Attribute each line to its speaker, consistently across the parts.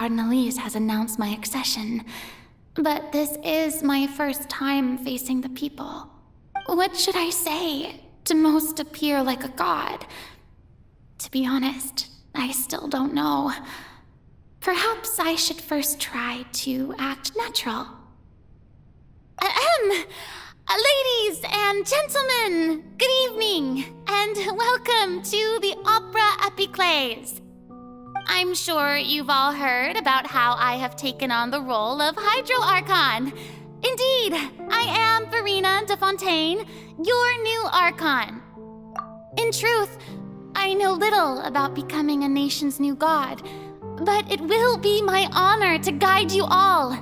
Speaker 1: Cardinalese has announced my accession, but this is my first time facing the people. What should I say to most appear like a god? To be honest, I still don't know. Perhaps I should first try to act natural. Ladies and gentlemen, good evening, and welcome to the Opera Epiclese. I'm sure you've all heard about how I have taken on the role of Hydro Archon. Indeed, I am Furina de Fontaine, your new Archon. In truth, I know little about becoming a nation's new god, but it will be my honor to guide you all.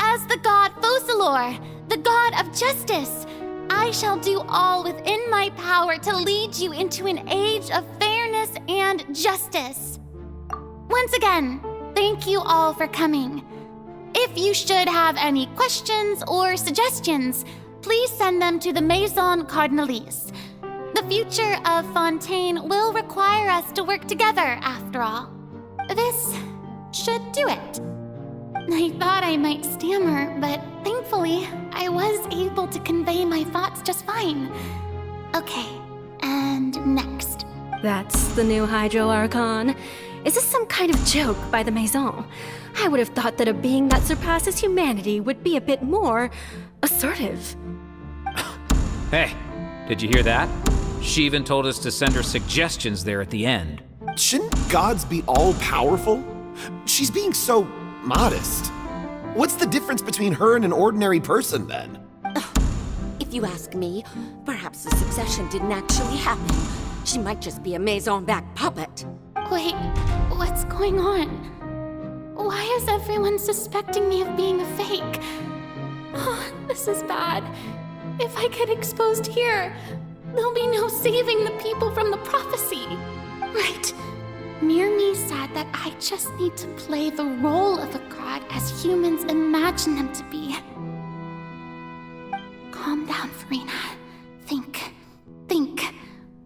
Speaker 1: As the god Focalor, the god of justice, I shall do all within my power to lead you into an age of fairness and justice. Once again, thank you all for coming. If you should have any questions or suggestions, please send them to the Maison Cardinalese. The future of Fontaine will require us to work together, after all. This should do it. I thought I might stammer, but thankfully, I was able to convey my thoughts just fine. Okay, and next.
Speaker 2: That's the new Hydro Archon. Is this some kind of joke by the Maison? I would have thought that a being that surpasses humanity would be a bit more assertive.
Speaker 3: Hey, did you hear that? She even told us to send her suggestions there at the end.
Speaker 4: Shouldn't gods be all-powerful? She's being so modest. What's the difference between her and an ordinary person, then?
Speaker 5: If you ask me, perhaps the succession didn't actually happen. She might just be a Maison-backed puppet.
Speaker 1: Wait, what's going on? Why is everyone suspecting me of being a fake? Oh, this is bad. If I get exposed here, there'll be no saving the people from the prophecy. Right. Mirmi said that I just need to play the role of a god as humans imagine them to be. Calm down, Furina. Think.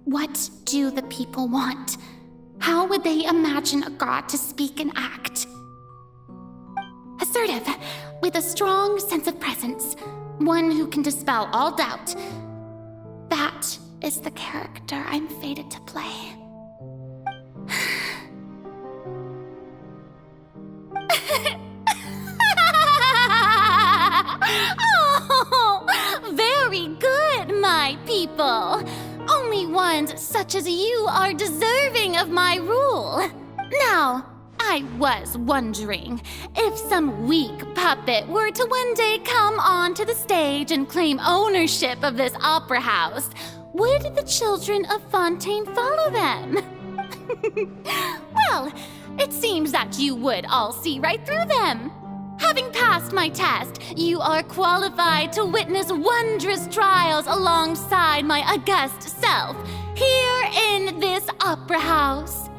Speaker 1: What do the people want? How would they imagine a god to speak and act? Assertive, with a strong sense of presence. One who can dispel all doubt. That is the character I'm fated to play. Oh, very good, my people. Only ones such as you are deserving of my rule. Now, I was wondering if some weak puppet were to one day come onto the stage and claim ownership of this opera house, would the children of Fontaine follow them? Well, it seems that you would all see right through them. Having passed my test, you are qualified to witness wondrous trials alongside my august self, here in this opera house.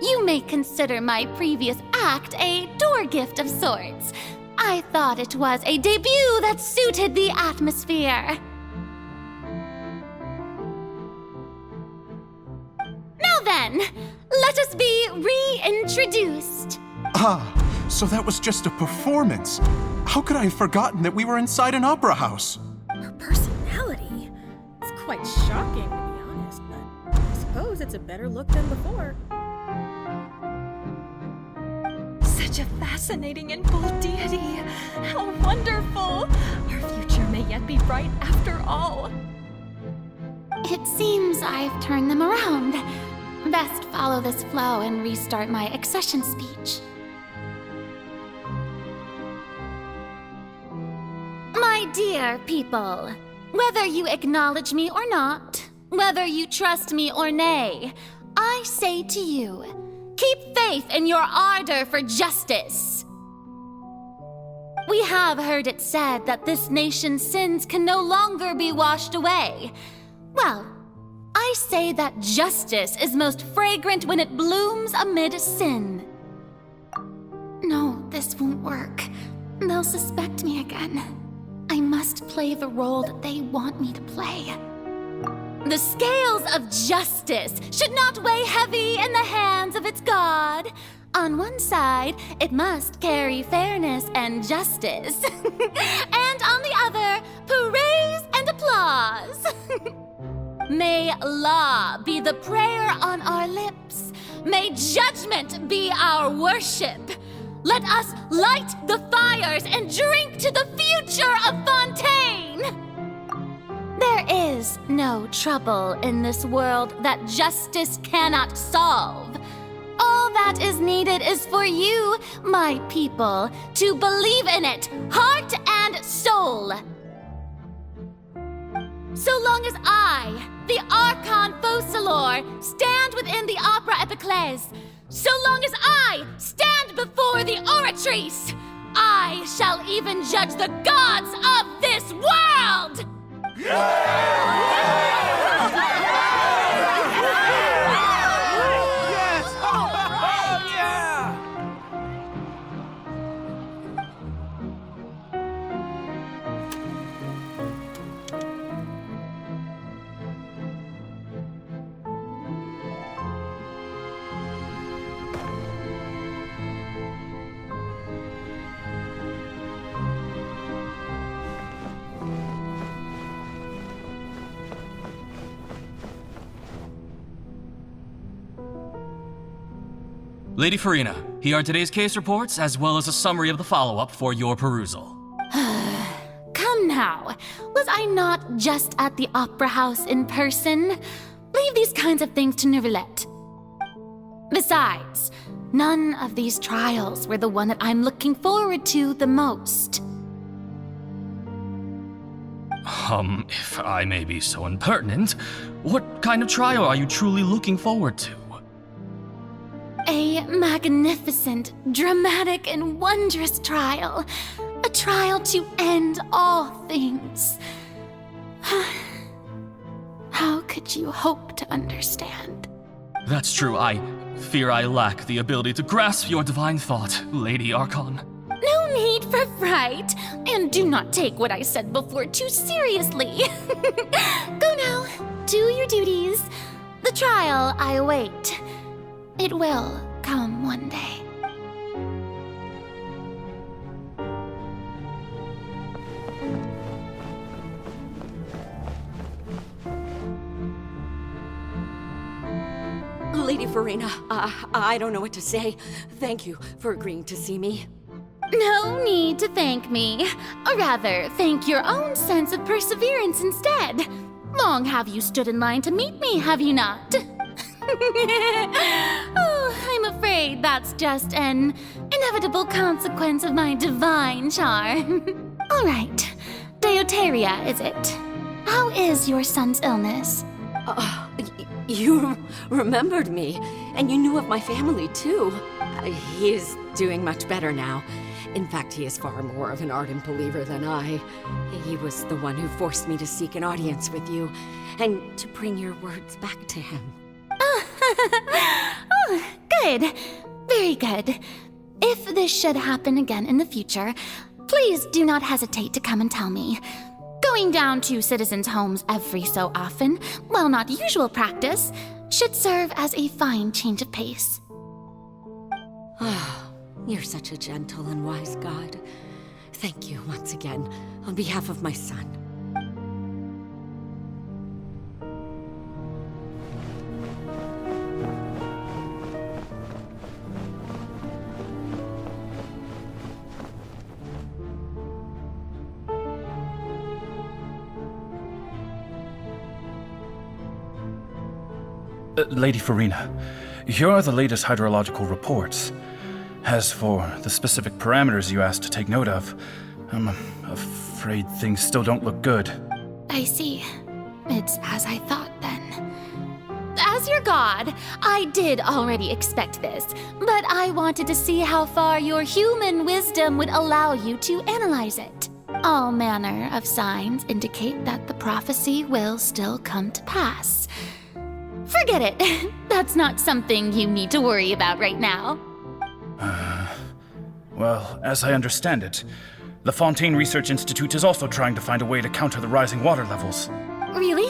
Speaker 1: You may consider my previous act a door gift of sorts. I thought it was a debut that suited the atmosphere. Now then, let us be reintroduced.
Speaker 6: Ah, so that was just a performance. How could I have forgotten that we were inside an opera house?
Speaker 7: Her personality? It's quite shocking, to be honest, but I suppose it's a better look than before.
Speaker 2: Such a fascinating and bold deity. How wonderful! Our future may yet be bright after all.
Speaker 1: It seems I've turned them around. Best follow this flow and restart my accession speech. My dear people, whether you acknowledge me or not, whether you trust me or nay, I say to you, keep faith in your ardor for justice. We have heard it said that this nation's sins can no longer be washed away. Well, I say that justice is most fragrant when it blooms amid sin. No, this won't work. They'll suspect me again. I must play the role that they want me to play. The scales of justice should not weigh heavy in the hands of its god. On one side, it must carry fairness and justice. And on the other, praise and applause. May law be the prayer on our lips. May judgment be our worship. Let us light the fires and drink to the future of Fontaine. There is no trouble in this world that justice cannot solve. All that is needed is for you, my people, to believe in it, heart and soul. So long as I, the Archon Focalor, stand within the Opera Epiclese, so long as I stand before the Oratrice, I shall even judge the gods of this world!
Speaker 8: Lady Furina, here are today's case reports, as well as a summary of the follow-up for your perusal.
Speaker 1: Come now, was I not just at the Opera House in person? Leave these kinds of things to Neuvillette. Besides, none of these trials were the one that I'm looking forward to the most.
Speaker 8: If I may be so impertinent, what kind of trial are you truly looking forward to?
Speaker 1: A magnificent, dramatic, and wondrous trial. A trial to end all things. How could you hope to understand?
Speaker 8: That's true. I fear I lack the ability to grasp your divine thought, Lady Archon.
Speaker 1: No need for fright, and do not take what I said before too seriously. Go now, do your duties. The trial I await. It will come one day.
Speaker 5: Lady Furina, I don't know what to say. Thank you for agreeing to see me.
Speaker 1: No need to thank me. Or rather, thank your own sense of perseverance instead. Long have you stood in line to meet me, have you not? Oh, I'm afraid that's just an inevitable consequence of my divine charm. All right, Deoteria, is it? How is your son's illness?
Speaker 5: You remembered me, and you knew of my family, too. He is doing much better now. In fact, he is far more of an ardent believer than I. He was the one who forced me to seek an audience with you, and to bring your words back to him.
Speaker 1: Oh, good. Very good. If this should happen again in the future, please do not hesitate to come and tell me. Going down to citizens' homes every so often, while not usual practice, should serve as a fine change of pace.
Speaker 5: You're such a gentle and wise god. Thank you once again, on behalf of my son.
Speaker 9: Lady Furina, here are the latest hydrological reports. As for the specific parameters you asked to take note of, I'm afraid things still don't look good.
Speaker 1: I see. It's as I thought then. As your god, I did already expect this, but I wanted to see how far your human wisdom would allow you to analyze it. All manner of signs indicate that the prophecy will still come to pass. Forget it. That's not something you need to worry about right now.
Speaker 9: Well, as I understand it, the Fontaine Research Institute is also trying to find a way to counter the rising water levels.
Speaker 1: Really?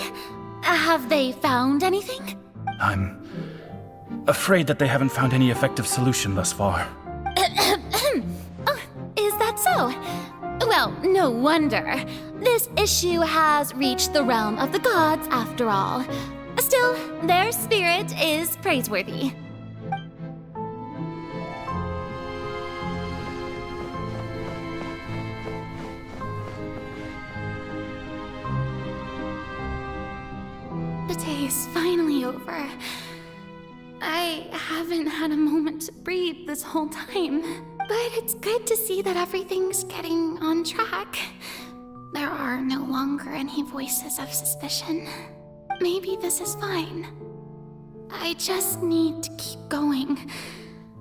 Speaker 1: How Have they found anything?
Speaker 9: I'm afraid that they haven't found any effective solution thus far.
Speaker 1: Oh, is that so? Well, no wonder. This issue has reached the realm of the gods, after all. Still, their spirit is praiseworthy. The day is finally over. I haven't had a moment to breathe this whole time, but it's good to see that everything's getting on track. There are no longer any voices of suspicion. Maybe this is fine. I just need to keep going,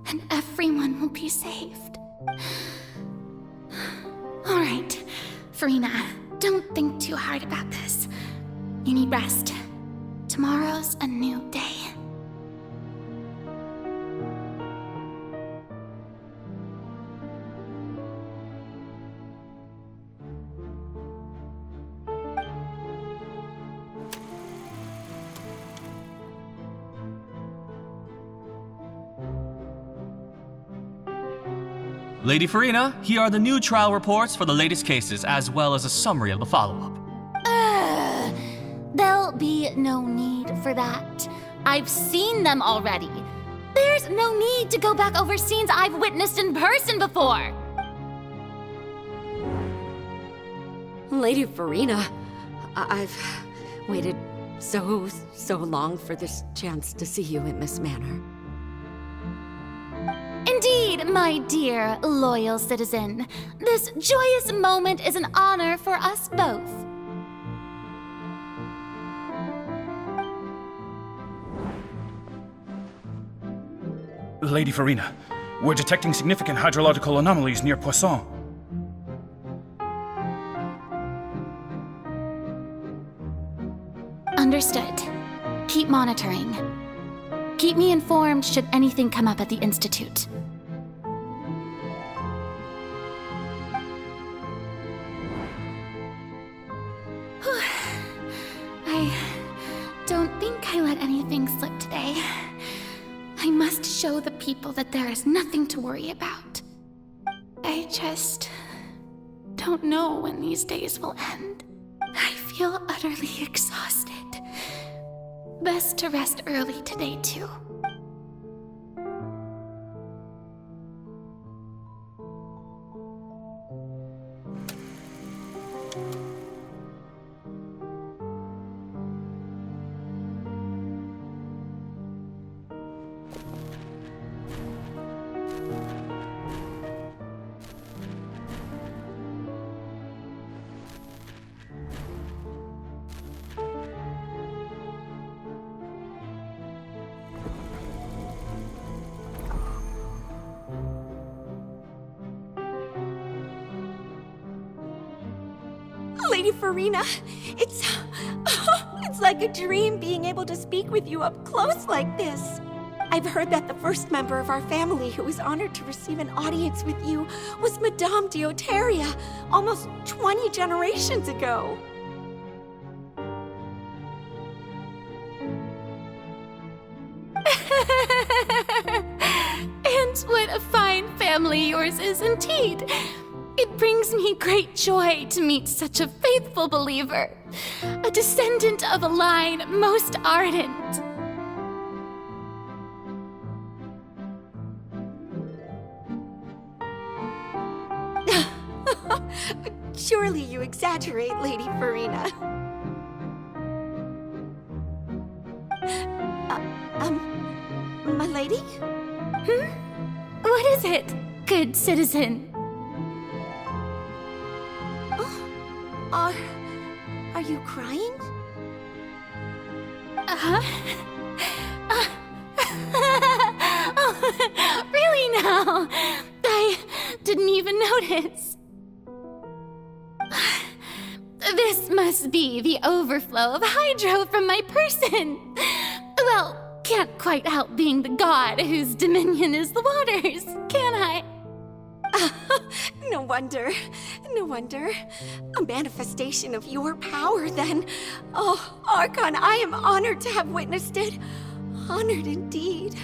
Speaker 1: and everyone will be saved. All right, Furina, don't think too hard about this. You need rest. Tomorrow's a new day.
Speaker 8: Lady Furina, here are the new trial reports for the latest cases, as well as a summary of the follow-up.
Speaker 1: There'll be no need for that. I've seen them already. There's no need to go back over scenes I've witnessed in person before.
Speaker 5: Lady Furina, I've waited so long for this chance to see you in this manner.
Speaker 1: Indeed, my dear, loyal citizen. This joyous moment is an honor for us both.
Speaker 9: Lady Furina, we're detecting significant hydrological anomalies near Poisson.
Speaker 1: Understood. Keep monitoring. Keep me informed should anything come up at the Institute. I don't think I let anything slip today. I must show the people that there is nothing to worry about. I just don't know when these days will end. I feel utterly exhausted. Best to rest early today, too.
Speaker 5: Lady Furina, it's like a dream being able to speak with you up close like this. I've heard that the first member of our family who was honored to receive an audience with you was Madame Dioteria, almost 20 generations ago.
Speaker 1: And what a fine family yours is indeed. It brings me great joy to meet such a faithful believer, a descendant of a line most ardent.
Speaker 5: Surely you exaggerate, Lady Furina. My lady?
Speaker 1: What is it, good citizen?
Speaker 5: Are you crying?
Speaker 1: Oh, really now? I didn't even notice. This must be the overflow of hydro from my person. Well, can't quite help being the god whose dominion is the waters, can I?
Speaker 5: No wonder. No wonder. A manifestation of your power, then. Oh, Archon, I am honored to have witnessed it. Honored indeed.